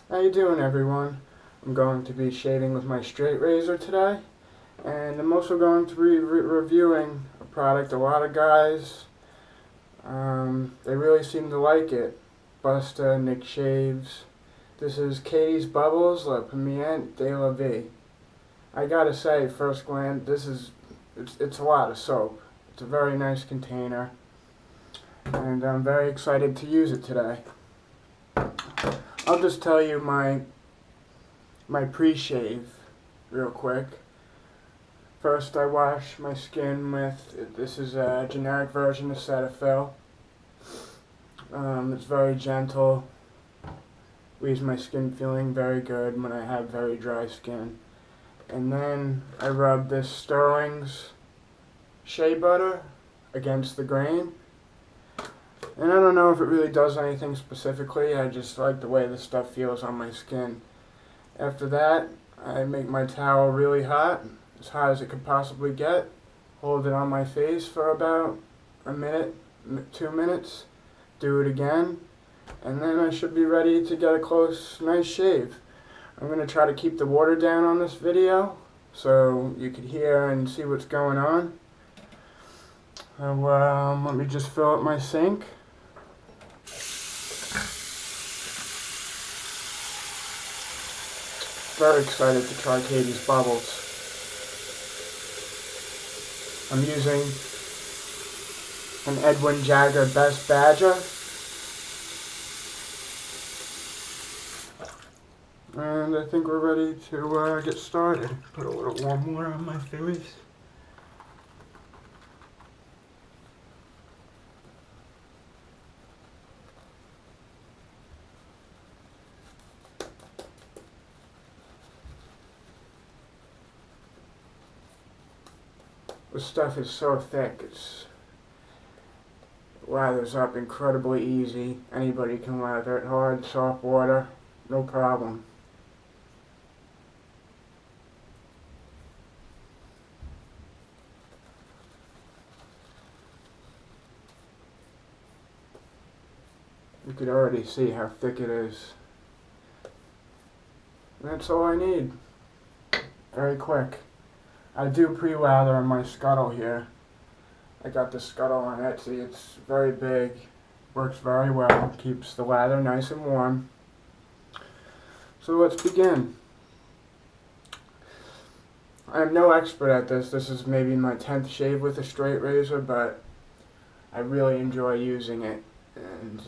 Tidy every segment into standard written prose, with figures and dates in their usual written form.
How you doing, everyone? I'm going to be shaving with my straight razor today, and I'm also going to be reviewing a product a lot of guys, they really seem to like it. Busta, Nick Shaves. This is Caties Bubbles La Pimiente de la Vie. I gotta say, first glance, it's a lot of soap. It's a very nice container, and I'm very excited to use it today. I'll just tell you my pre-shave real quick. First, I wash my skin with, this is a generic version of Cetaphil. It's very gentle, leaves my skin feeling very good when I have very dry skin. And then I rub this Sterling's shea butter against the grain. And I don't know if it really does anything specifically, I just like the way this stuff feels on my skin. After that, I make my towel really hot, as hot as it could possibly get, hold it on my face for about a minute, 2 minutes, do it again, and then I should be ready to get a close, nice shave. I'm going to try to keep the water down on this video, so you could hear and see what's going on. So, let me just fill up my sink. Very excited to try Caties Bubbles. I'm using an Edwin Jagger Best Badger. And I think we're ready to get started. Put a little warm water on my face. This stuff is so thick, it lathers up incredibly easy. Anybody can lather it hard, soft water, no problem. You could already see how thick it is. And that's all I need. Very quick. I do pre-lather on my scuttle here. I got this scuttle on Etsy. It's very big, works very well, keeps the lather nice and warm. So let's begin. I am no expert at this. This is maybe my 10th shave with a straight razor, but I really enjoy using it. And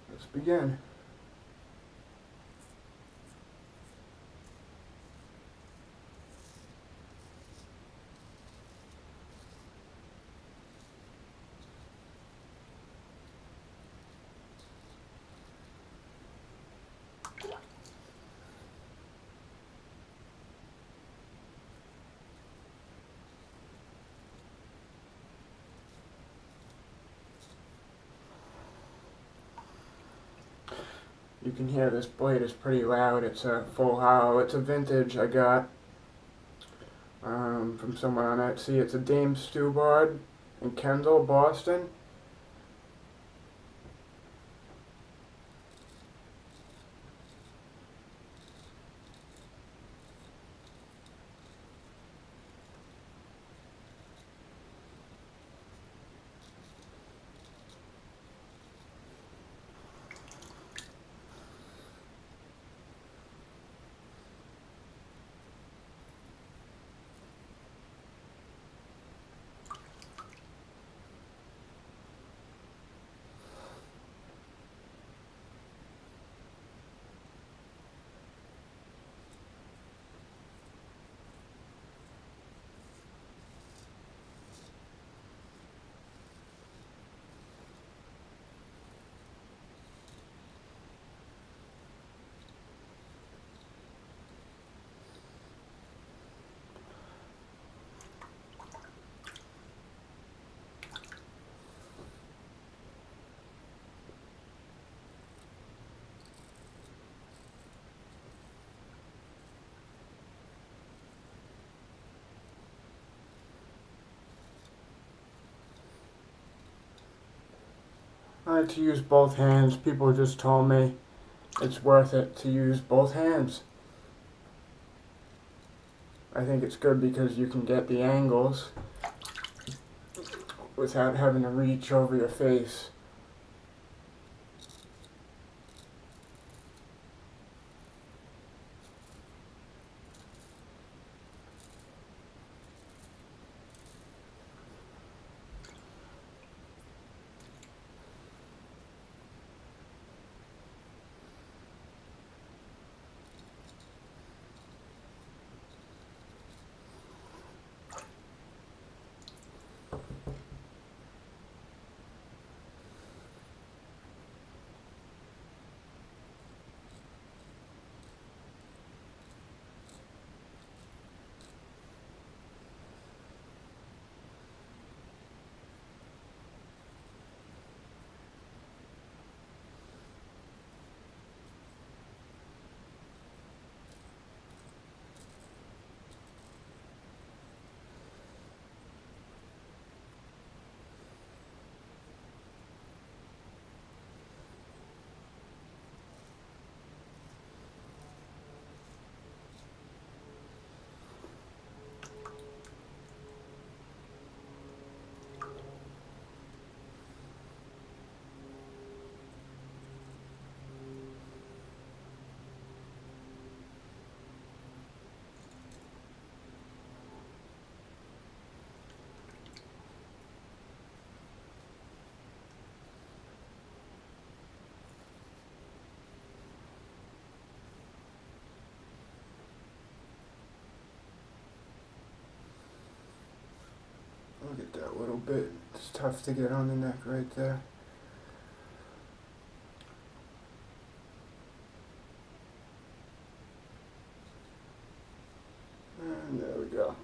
let's begin. You can hear this blade is pretty loud. It's a full hollow. It's a vintage I got from someone on Etsy. It's a Dame Stubard in Kendall, Boston. I like to use both hands. People just told me it's worth it to use both hands. I think it's good because you can get the angles without having to reach over your face. Look at that little bit. It's tough to get on the neck right there. And there we go.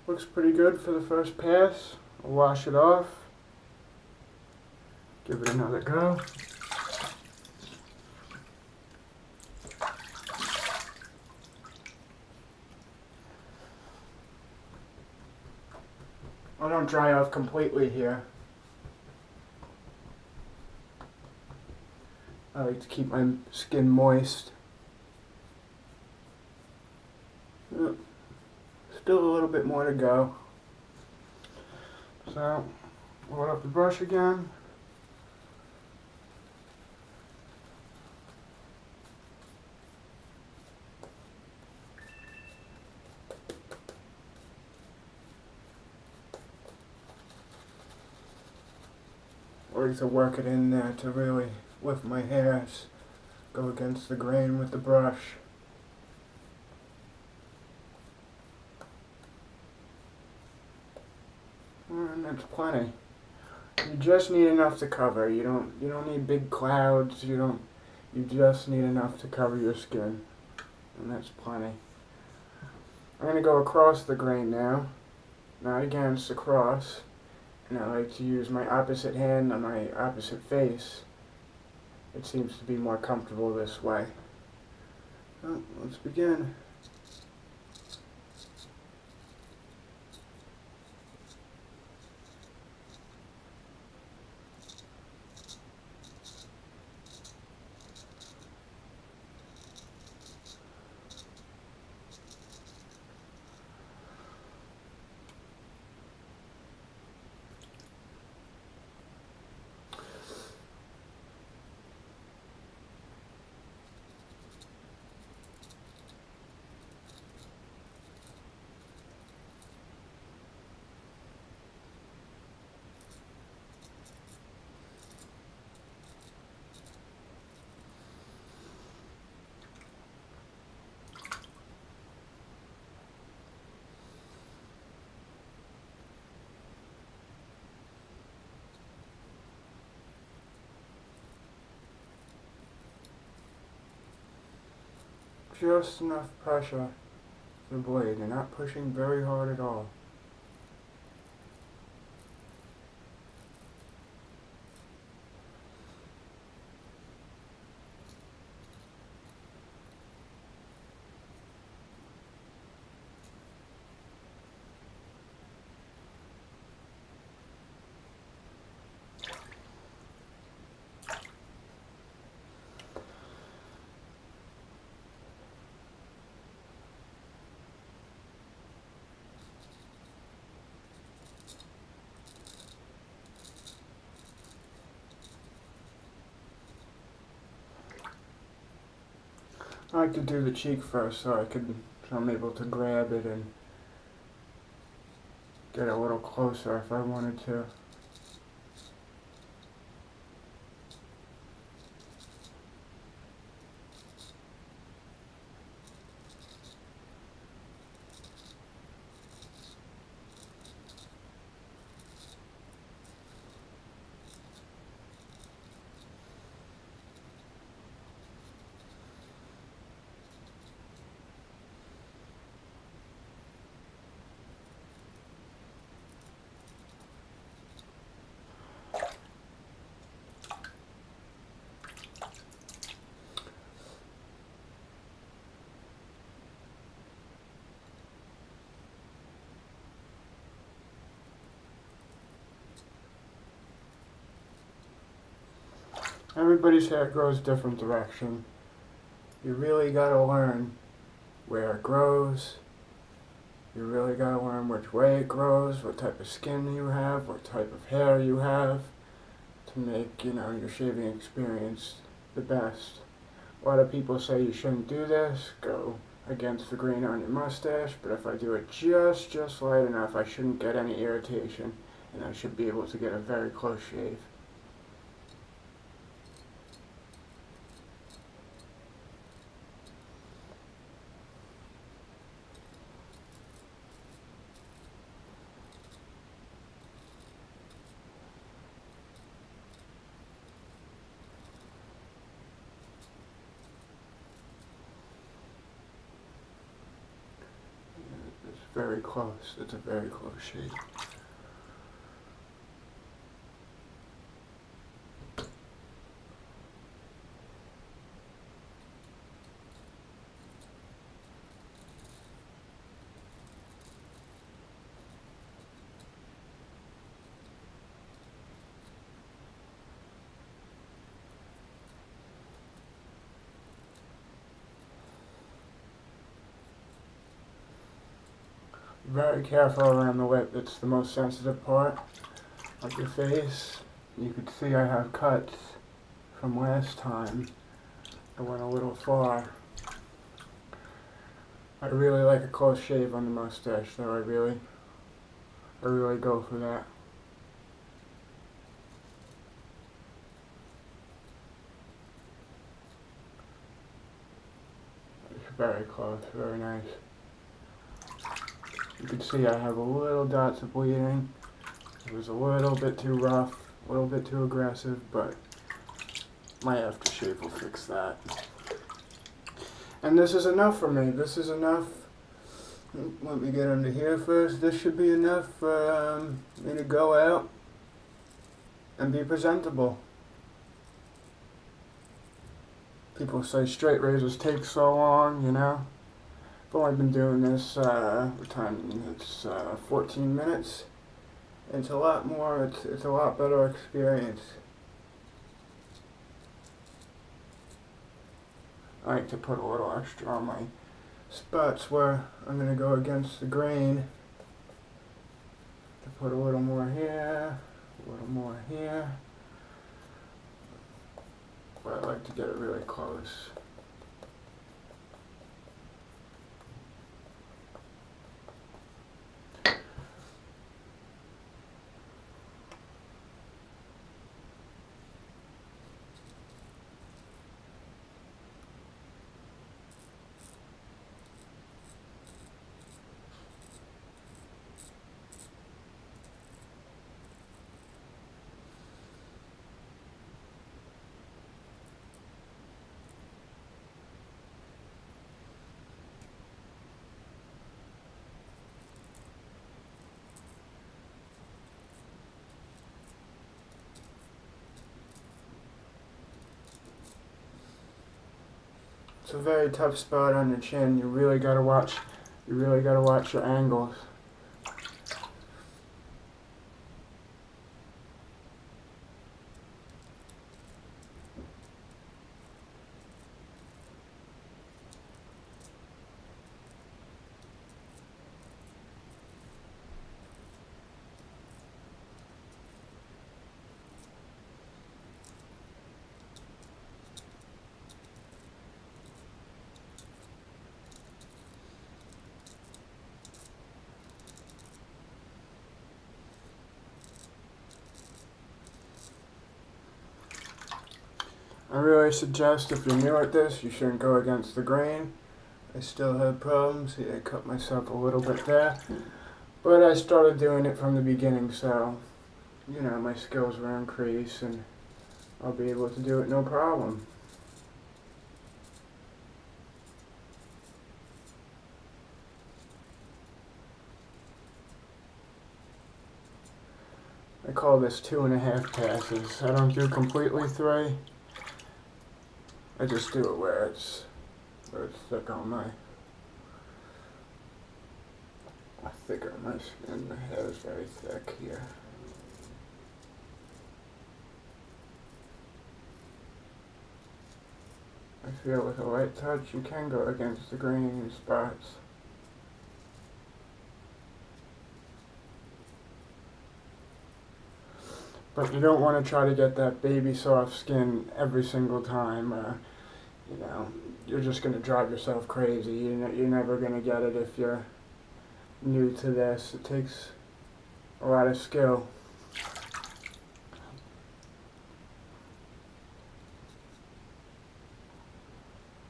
Looks pretty good for the first pass. I'll wash it off. Give it another go. I don't dry off completely here. I like to keep my skin moist. Still a little bit more to go. So, load up the brush again. I like to work it in there to really lift my hairs, go against the grain with the brush. And that's plenty. You just need enough to cover. You don't need big clouds. You just need enough to cover your skin. And that's plenty. I'm gonna go across the grain now. Not against, across. And I like to use my opposite hand on my opposite face. It seems to be more comfortable this way. Well, let's begin. Just enough pressure for the blade. You're not pushing very hard at all. I like to do the cheek first so I'm able to grab it and get a little closer if I wanted to. Everybody's hair grows different direction. You really gotta learn where it grows. You really gotta learn which way it grows, what type of skin you have, what type of hair you have to make, your shaving experience the best. A lot of people say you shouldn't do this, go against the grain on your mustache, but if I do it just light enough, I shouldn't get any irritation, and I should be able to get a very close shave. It's very close. It's a very close shave. Very careful around the lip. It's the most sensitive part of your face. You can see I have cuts from last time. I went a little far. I really like a close shave on the mustache, though. I really go for that. It's very close, very nice. You can see I have a little dots of bleeding. It was a little bit too rough, a little bit too aggressive, but my aftershave will fix that. And this is enough for me. This is enough. Let me get under here first. This should be enough for me to go out and be presentable. People say straight razors take so long, I've only been doing this, what time? It's 14 minutes. It's a lot more, it's a lot better experience. I like to put a little extra on my spots where I'm going to go against the grain. To put a little more here, a little more here. But I like to get it really close. It's a very tough spot on your chin. You really gotta watch your angles. I really suggest if you're new at this, you shouldn't go against the grain. I still had problems. See, I cut myself a little bit there. But I started doing it from the beginning, so, you know, my skills will increase and I'll be able to do it no problem. I call this 2.5 passes. I don't do completely 3. I just do it where it's thick on my skin. My hair is very thick here. I feel with a light touch you can go against the grain in spots. But you don't want to try to get that baby soft skin every single time. You know, you're just going to drive yourself crazy. You're never going to get it if you're new to this. It takes a lot of skill.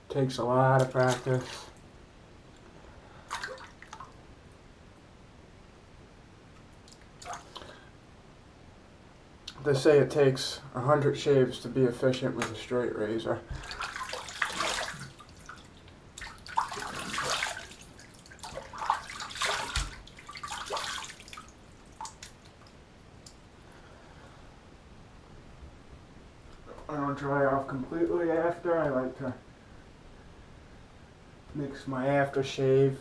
Takes a lot of practice. They say it takes 100 shaves to be efficient with a straight razor. I don't dry off completely after. I like to mix my aftershave